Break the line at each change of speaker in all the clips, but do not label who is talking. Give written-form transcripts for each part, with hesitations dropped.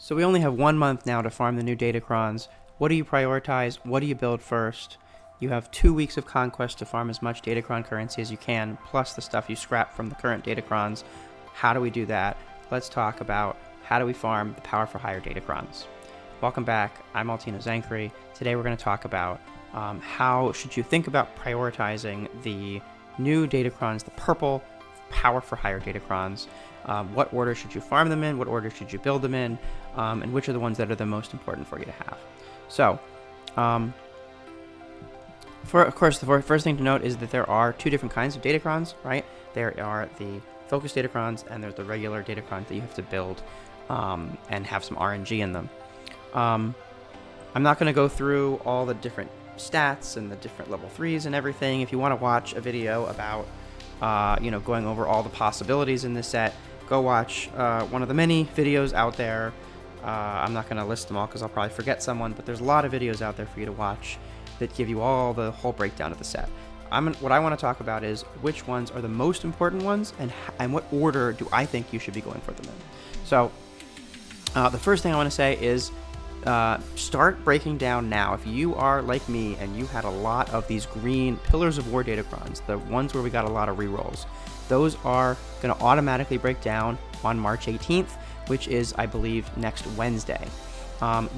So we only have 1 month now to farm the new datacrons. What do you prioritize? What do you build first? You have 2 weeks of conquest to farm as much datacron currency as you can, plus the stuff you scrap from the current datacrons. How do we do that? Let's talk about how do we farm the power for higher datacrons. Welcome back. I'm Altino Zankri. Today we're going to talk about how should you think about prioritizing the new datacrons, the purple power for higher datacrons. What order should you farm them in? What order should you build them in? And which are the ones that are the most important for you to have? So, of course, the first thing to note is that there are two different kinds of datacrons, right? There are the focus datacrons, and there's the regular datacrons that you have to build and have some RNG in them. I'm not going to go through all the different stats and the different level 3s and everything. If you want to watch a video about going over all the possibilities in this set, go watch one of the many videos out there. I'm not going to list them all because I'll probably forget someone, but there's a lot of videos out there for you to watch that give you all the whole breakdown of the set. What I want to talk about is which ones are the most important ones and what order do I think you should be going for them in. So the first thing I want to say is start breaking down now. If you are like me and you had a lot of these green Pillars of War datacrons, the ones where we got a lot of rerolls, those are going to automatically break down on March 18th, which is, I believe, next Wednesday.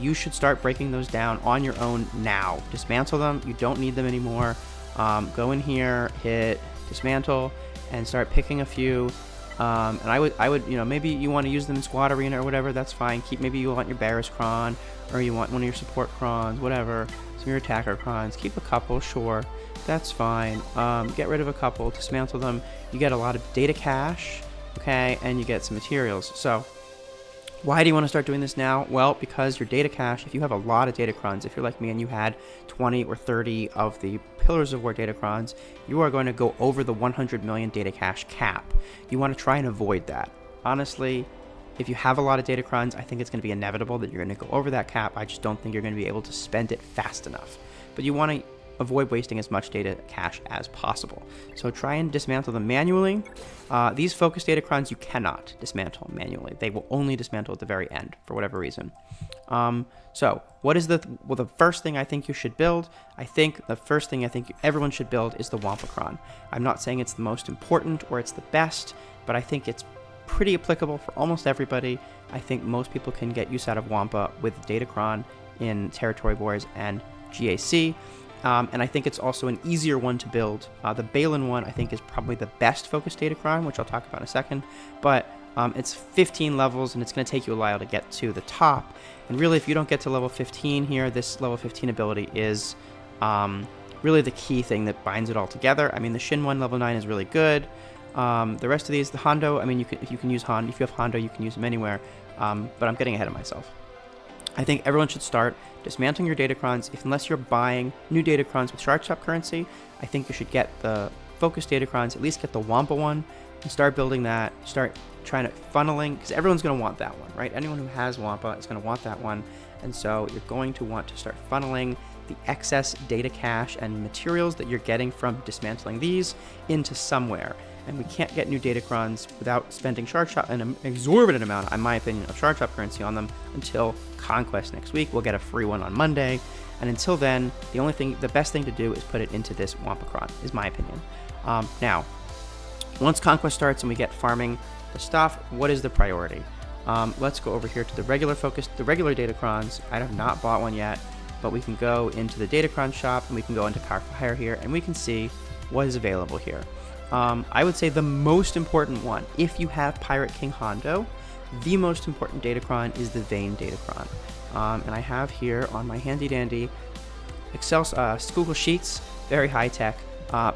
You should start breaking those down on your own now. Dismantle them. You don't need them anymore. Go in here, hit dismantle, and start picking a few. And I would, maybe you want to use them in Squad Arena or whatever, that's fine. Maybe you want your Barris Cron, or you want one of your support Crons, whatever. Some of your attacker Crons. Keep a couple, sure. That's fine. Get rid of a couple, dismantle them. You get a lot of data cache, okay, and you get some materials. So, why do you want to start doing this now? Well, because your data cache, if you have a lot of datacrons, if you're like me and you had 20 or 30 of the Pillars of War datacrons, you are going to go over the 100 million data cache cap. You want to try and avoid that. Honestly, if you have a lot of datacrons, I think it's going to be inevitable that you're going to go over that cap. I just don't think you're going to be able to spend it fast enough. But you want to avoid wasting as much data cache as possible. So try and dismantle them manually. These focus datacrons you cannot dismantle manually. They will only dismantle at the very end for whatever reason. So what is the first thing I think you should build? I think the first thing everyone should build is the Wampacron. I'm not saying it's the most important or it's the best, but I think it's pretty applicable for almost everybody. I think most people can get use out of Wampa with Datacron in Territory Wars and GAC. And I think it's also an easier one to build. The Balin one, I think, is probably the best focus datacron, which I'll talk about in a second. But it's 15 levels, and it's going to take you a while to get to the top. And really, if you don't get to level 15 here, this level 15 ability is really the key thing that binds it all together. I mean, the Shin one level 9 is really good. The rest of these, the Hondo, I mean, if you can use Hondo, if you have Hondo, you can use them anywhere. But I'm getting ahead of myself. I think everyone should start dismantling your datacrons. Unless you're buying new datacrons with shark shop currency, I think you should get the focus datacrons, at least get the Wampa one, and start building that. Start trying to funneling, because everyone's going to want that one, right? Anyone who has Wampa is going to want that one, and so you're going to want to start funneling the excess data cache and materials that you're getting from dismantling these into somewhere. And we can't get new datacrons without spending shard shop an exorbitant amount, in my opinion, of shard shop currency on them until Conquest next week. We'll get a free one on Monday, and until then, the best thing to do is put it into this Wampacron, is my opinion. Now, once Conquest starts and we get farming the stuff, what is the priority? Let's go over here to the regular datacrons. I have not bought one yet, but we can go into the datacron shop and we can go into Power for Hire here, and we can see what is available here. I would say the most important one, if you have Pirate King Hondo, the most important datacron is the Vane datacron. And I have here on my handy dandy Excel Google Sheets, very high tech,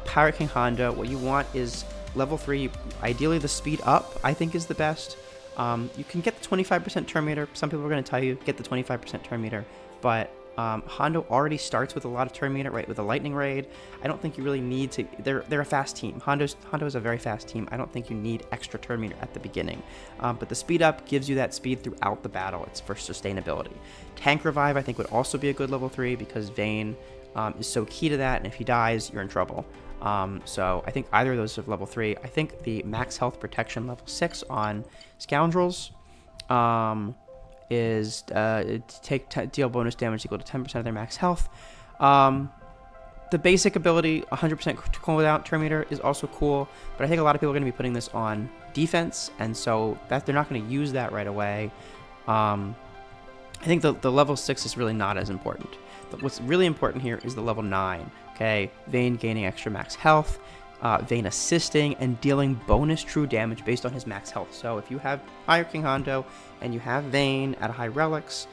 Pirate King Hondo. What you want is level 3, ideally the speed up, I think is the best. You can get the 25% turn meter. Some people are going to tell you get the 25% turn meter, but Hondo already starts with a lot of turn meter, right? With a lightning raid, I don't think you really need to. They're a fast team. Hondo is a very fast team. I don't think you need extra turn meter at the beginning. But the speed up gives you that speed throughout the battle. It's for sustainability. Tank revive, I think, would also be a good level 3 because Vane is so key to that, and if he dies, you're in trouble. So I think either of those are level 3. I think the max health protection level 6 on Scoundrels is deal bonus damage equal to 10% of their max health. The basic ability, 100% cooldown Terminator, is also cool, but I think a lot of people are going to be putting this on defense, and so that they're not going to use that right away. I think the level 6 is really not as important. What's really important here is the level 9. Okay, Vayne gaining extra max health, Vayne assisting and dealing bonus true damage based on his max health. So if you have higher King Hondo and you have Vayne at a high relics,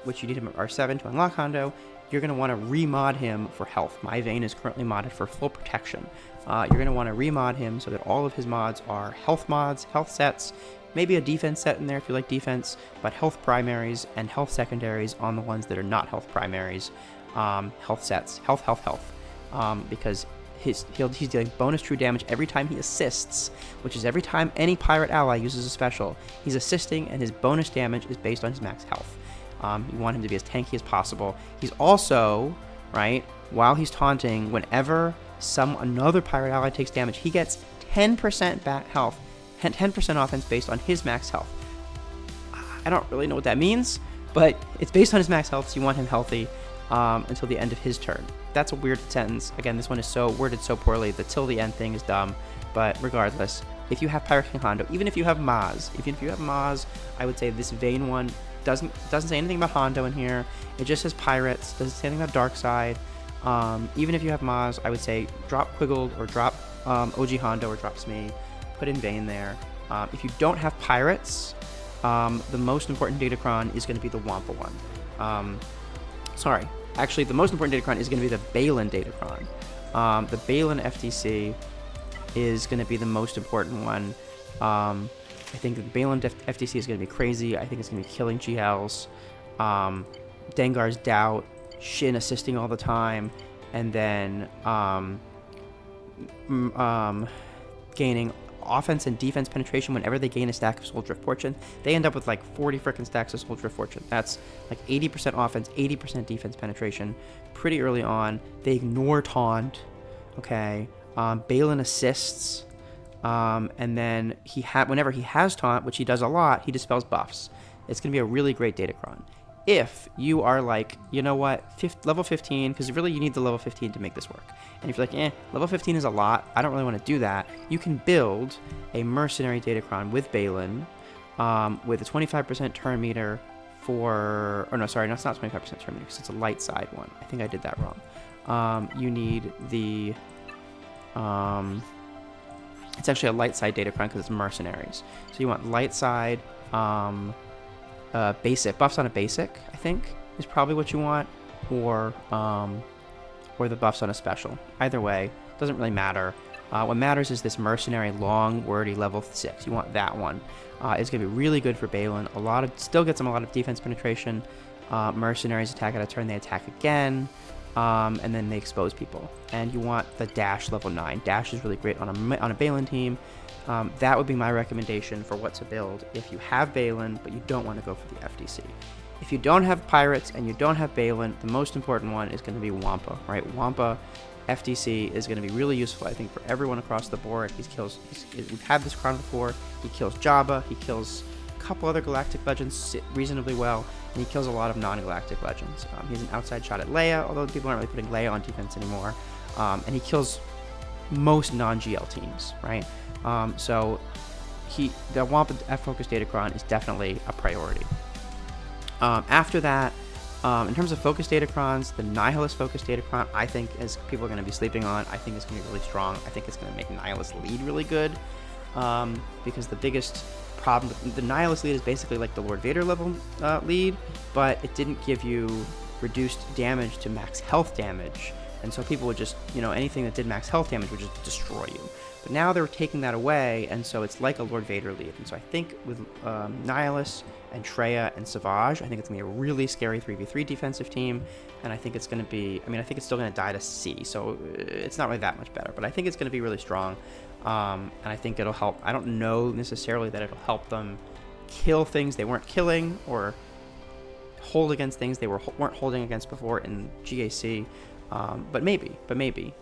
which you need him at R7 to unlock Hondo, you're going to want to remod him for health. My Vayne is currently modded for full protection. You're going to want to remod him so that all of his mods are health mods, health sets, maybe a defense set in there if you like defense, but health primaries and health secondaries on the ones that are not health primaries. Health sets, health, because he's dealing bonus true damage every time he assists, which is every time any pirate ally uses a special. He's assisting, and his bonus damage is based on his max health. You want him to be as tanky as possible. He's also, right, while he's taunting, whenever another pirate ally takes damage, he gets 10% back health, 10% offense based on his max health. I don't really know what that means, but it's based on his max health, so you want him healthy until the end of his turn. That's a weird sentence. Again, this one is so worded so poorly. The till the end thing is dumb, but regardless, if you have Pirate King Hondo, even if you have Maz, I would say this Vayne one doesn't say anything about Hondo in here. It just says pirates. Doesn't say anything about dark side. Even if you have Maz, I would say drop Quiggled or drop OG Hondo or drop Smee. Put in Vayne there. If you don't have pirates, the most important Datacron is going to be the Wampa one. Actually, the most important Datacron is going to be the Balin Datacron. The Balin FTC is going to be the most important one. I think the Balin FTC is going to be crazy. I think it's going to be killing GLs. Dengar's Doubt, Shin assisting all the time, and then gaining offense and defense penetration whenever they gain a stack of Soul Drift Fortune. They end up with like 40 frickin' stacks of Soul Drift Fortune. That's like 80% offense, 80% defense penetration pretty early on. They ignore taunt. Okay. Balin assists. And then whenever he has taunt, which he does a lot, he dispels buffs. It's going to be a really great Datacron. If you are like, you know what, level 15, because really you need the level 15 to make this work. And if you're like, level 15 is a lot, I don't really want to do that, you can build a mercenary Datacron with Balin, with a 25% turn meter for, oh no, sorry, no, it's not 25% turn meter, because it's a light side one. I think I did that wrong. You need the, it's actually a light side Datacron because it's mercenaries. So you want light side, basic buffs on a basic, I think is probably what you want, or the buffs on a special. Either way, doesn't really matter. What matters is this mercenary long wordy level 6. You want that one. It's gonna be really good for Balin. Still gets him a lot of defense penetration. Mercenaries attack at a turn, they attack again, and then they expose people. And you want the dash level 9. Dash is really great on a Balin team. That would be my recommendation for what to build if you have Balin, but you don't want to go for the FDC. If you don't have Pirates and you don't have Balin, the most important one is going to be Wampa, right? Wampa FDC is going to be really useful, I think, for everyone across the board. We've had this Chron before. He kills Jabba. He kills a couple other Galactic Legends reasonably well, and he kills a lot of non-Galactic Legends. He's an outside shot at Leia, although people aren't really putting Leia on defense anymore. And he kills most non-GL teams, right? So the Wampa F-Focus Datacron is definitely a priority. After that, in terms of focus Datacrons, the Nihilist focus Datacron, I think, as people are going to be sleeping on, I think it's going to be really strong. I think it's going to make Nihilist lead really good, because the biggest problem, the Nihilist lead is basically like the Lord Vader level lead, but it didn't give you reduced damage to max health damage, and so people would just, anything that did max health damage would just destroy you. But now they're taking that away, and so it's like a Lord Vader lead. And so I think with Nihilus and Traya and Savage, I think it's going to be a really scary 3v3 defensive team. And I think it's going to be, I think it's still going to die to C, so it's not really that much better. But I think it's going to be really strong, and I think it'll help. I don't know necessarily that it'll help them kill things they weren't killing, or hold against things they weren't holding against before in GAC, but maybe.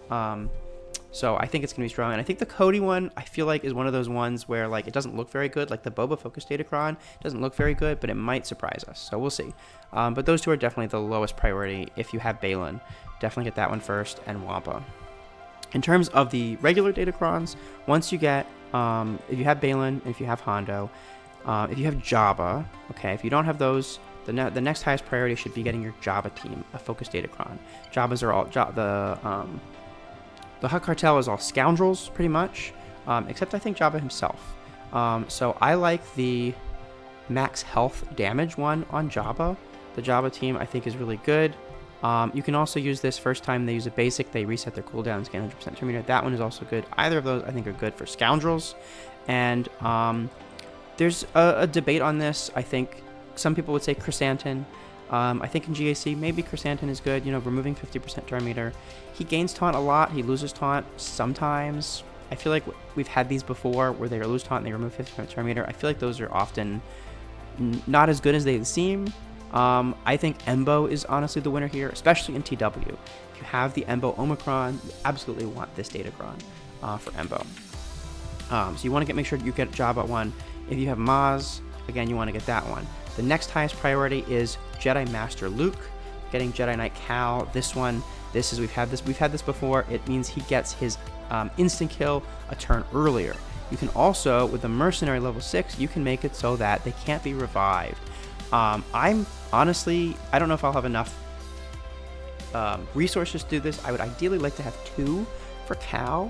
So I think it's going to be strong. And I think the Cody one, I feel like, is one of those ones where, like, it doesn't look very good. Like, the Boba Focus Datacron doesn't look very good, but it might surprise us. So we'll see. But those two are definitely the lowest priority. If you have Balin, definitely get that one first, and Wampa. In terms of the regular Datacrons, once you get, if you have Balin, if you have Hondo, if you have Jabba, okay, if you don't have those, the next highest priority should be getting your Jabba team, a Focus Datacron. Jabbas are all, the Hutt Cartel is all scoundrels, pretty much, except I think Jabba himself. So I like the max health damage one on Jabba. The Jabba team, I think, is really good. You can also use this first time they use a basic, they reset their cooldowns, get 100% turn meter. That one is also good. Either of those, I think, are good for scoundrels. And there's a debate on this. I think some people would say Chrysanthemum. I think in GAC, maybe Chrysanthemum is good, removing 50% turn meter. He gains taunt a lot. He loses taunt sometimes. I feel like we've had these before where they lose taunt and they remove 50% turn meter. I feel like those are often not as good as they seem. I think Embo is honestly the winner here, especially in TW. If you have the Embo Omicron, you absolutely want this Datacron for Embo. So you want to make sure you get Jabba one. If you have Maz, again, you want to get that one. The next highest priority is Jedi Master Luke, getting Jedi Knight Cal. This one, we've had this before. It means he gets his instant kill a turn earlier. You can also, with the Mercenary level 6, you can make it so that they can't be revived. I'm honestly, I don't know if I'll have enough resources to do this. I would ideally like to have 2 for Cal.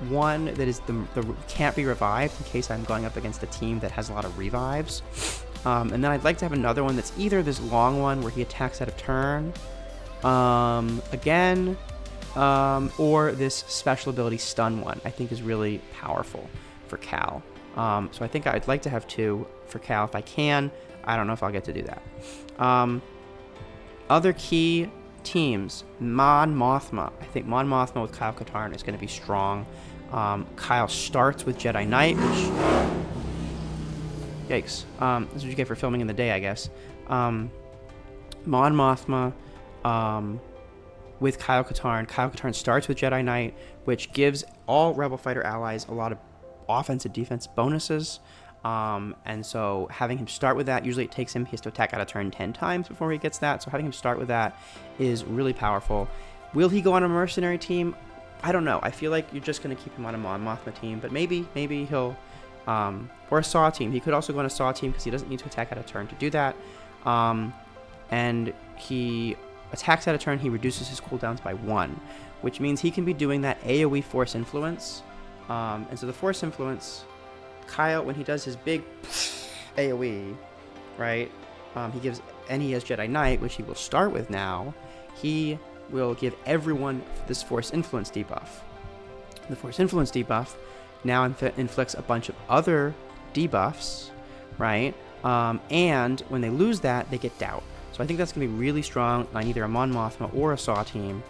One that is the can't be revived in case I'm going up against a team that has a lot of revives. And then I'd like to have another one that's either this long one where he attacks at a turn, again, or this special ability stun one, I think is really powerful for Cal. So I think I'd like to have 2 for Cal if I can. I don't know if I'll get to do that. Other key teams, Mon Mothma. I think Mon Mothma with Kyle Katarn is going to be strong. Kyle starts with Jedi Knight, which... Yikes. This is what you get for filming in the day, I guess. Mon Mothma with Kyle Katarn. Kyle Katarn starts with Jedi Knight, which gives all Rebel Fighter allies a lot of offensive defense bonuses. And so having him start with that, usually it takes him, he has to attack out of turn 10 times before he gets that. So having him start with that is really powerful. Will he go on a mercenary team? I don't know. I feel like you're just going to keep him on a Mon Mothma team, but maybe he'll, or a Saw team. He could also go on a Saw team because he doesn't need to attack out of turn to do that. And he attacks out of turn, he reduces his cooldowns by 1, which means he can be doing that AoE Force Influence. And so the Force Influence, Kyle, when he does his big AoE, right, he gives, and he has Jedi Knight, which he will start with now, he will give everyone this Force Influence debuff. The Force Influence debuff now inflicts a bunch of other debuffs, right, and when they lose that, they get Doubt. So I think that's going to be really strong on either a Mon Mothma or a Saw team.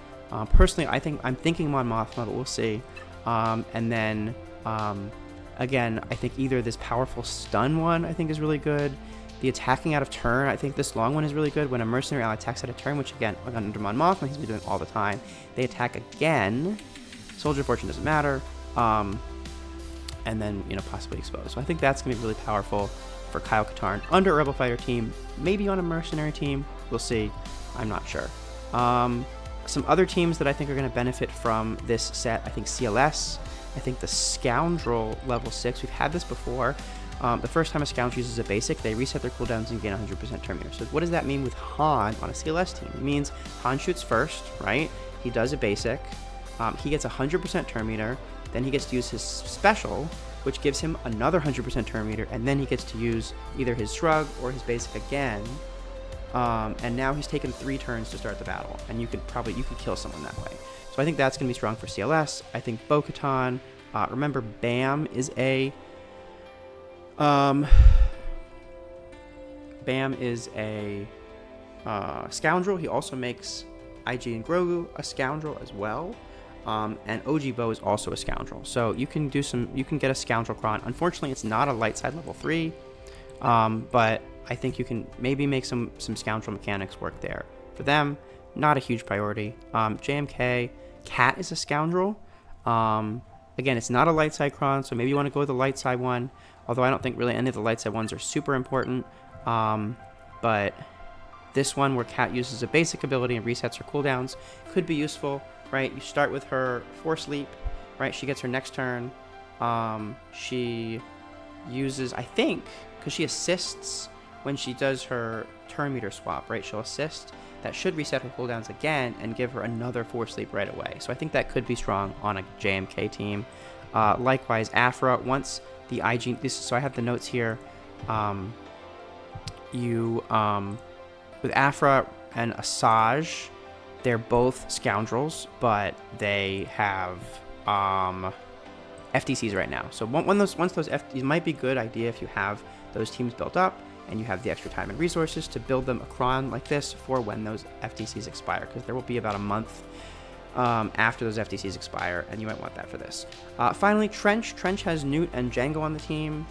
Personally, I'm thinking Mon Mothma, but we'll see. And then, again, I think either this powerful stun one I think is really good. The attacking out of turn, I think this long one is really good. When a mercenary ally attacks out of turn, which again, under Mon Mothma, he's been doing all the time, they attack again. Soldier of Fortune doesn't matter. And then, possibly expose. So I think that's going to be really powerful for Kyle Katarn under a Rebel Fighter team, maybe on a mercenary team. We'll see. I'm not sure. Some other teams that I think are going to benefit from this set, I think CLS, I think the Scoundrel level 6. We've had this before. The first time a Scoundrel uses a basic, they reset their cooldowns and gain 100% turn meter. So what does that mean with Han on a CLS team? It means Han shoots first, right? He does a basic. He gets 100% turn meter. Then he gets to use his special, which gives him another 100% turn meter. And then he gets to use either his shrug or his basic again. And now he's taken 3 turns to start the battle. And you could kill someone that way. So I think that's going to be strong for CLS. I think Bo-Katan, remember Bam is a Scoundrel. He also makes IG and Grogu a Scoundrel as well. And OG Bo is also a Scoundrel. So you can get a Scoundrel cron. Unfortunately, it's not a light side level 3. But I think you can maybe make some Scoundrel mechanics work there. For them, not a huge priority. JMK Cat is a scoundrel. Again, it's not a light side cron, so maybe you want to go with the light side one, although I don't think really any of the light side ones are super important. But this one where Cat uses a basic ability and resets her cooldowns could be useful, right? You start with her Force Leap, right? She gets her next turn. She uses, I think, because she assists when she does her turn meter swap, right? She'll assist. That should reset her cooldowns again and give her another Force Leap right away. So I think that could be strong on a JMK team. Likewise, Aphra, once the IG... so I have the notes here. With Aphra and Asajj, they're both scoundrels, but they have FTCs right now. So once those FTCs might be a good idea if you have those teams built up and you have the extra time and resources to build them a cron like this for when those FTCs expire, because there will be about a month after those FTCs expire, and you might want that for this. Finally, Trench. Trench has Newt and Django on the team,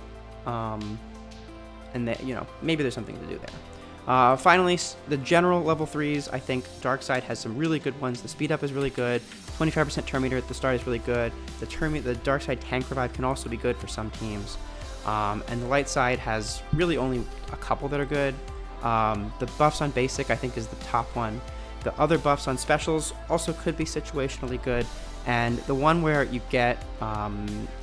and they, maybe there's something to do there. Finally, the general level 3s, I think Darkside has some really good ones. The speed up is really good. 25% turn meter at the start is really good. The Darkside tank revive can also be good for some teams. And the light side has really only a couple that are good. The buffs on basic, I think, is the top one. The other buffs on specials also could be situationally good. And the one where you get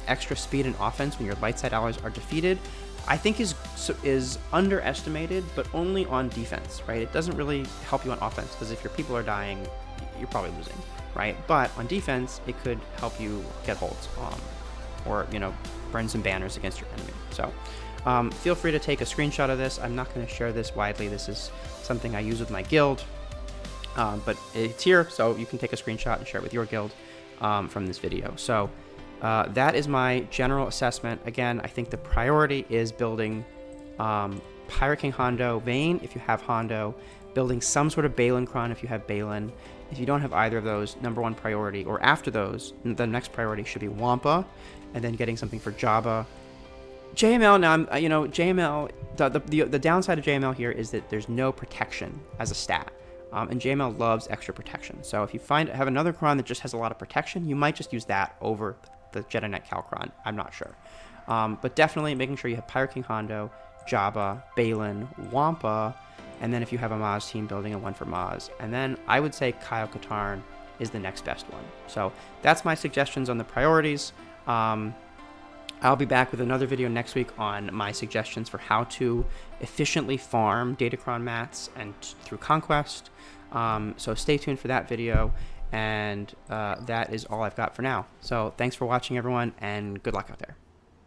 extra speed and offense when your light side allies are defeated, I think is underestimated, but only on defense, right? It doesn't really help you on offense, because if your people are dying, you're probably losing, right? But on defense, it could help you get holds, or burn some banners against your enemy. So feel free to take a screenshot of this. I'm not going to share this widely. This is something I use with my guild, but it's here, so you can take a screenshot and share it with your guild from this video. So that is my general assessment. Again, I think the priority is building Pirate King Hondo, Vayne if you have Hondo, building some sort of Balin cron if you have Balin. If you don't have either of those, number one priority, or after those, the next priority should be Wampa, and then getting something for Jabba. JML, now JML, the downside of JML here is that there's no protection as a stat. And JML loves extra protection. So if you have another cron that just has a lot of protection, you might just use that over the Jedi Knight Calcron. I'm not sure. But definitely making sure you have Pirate King Hondo, Jabba, Balin, Wampa, and then if you have a Maz team, building a one for Maz. And then I would say Kyle Katarn is the next best one. So that's my suggestions on the priorities. I'll be back with another video next week on my suggestions for how to efficiently farm Datacron mats and through Conquest. So stay tuned for that video, and that is all I've got for now. So thanks for watching, everyone, and good luck out there.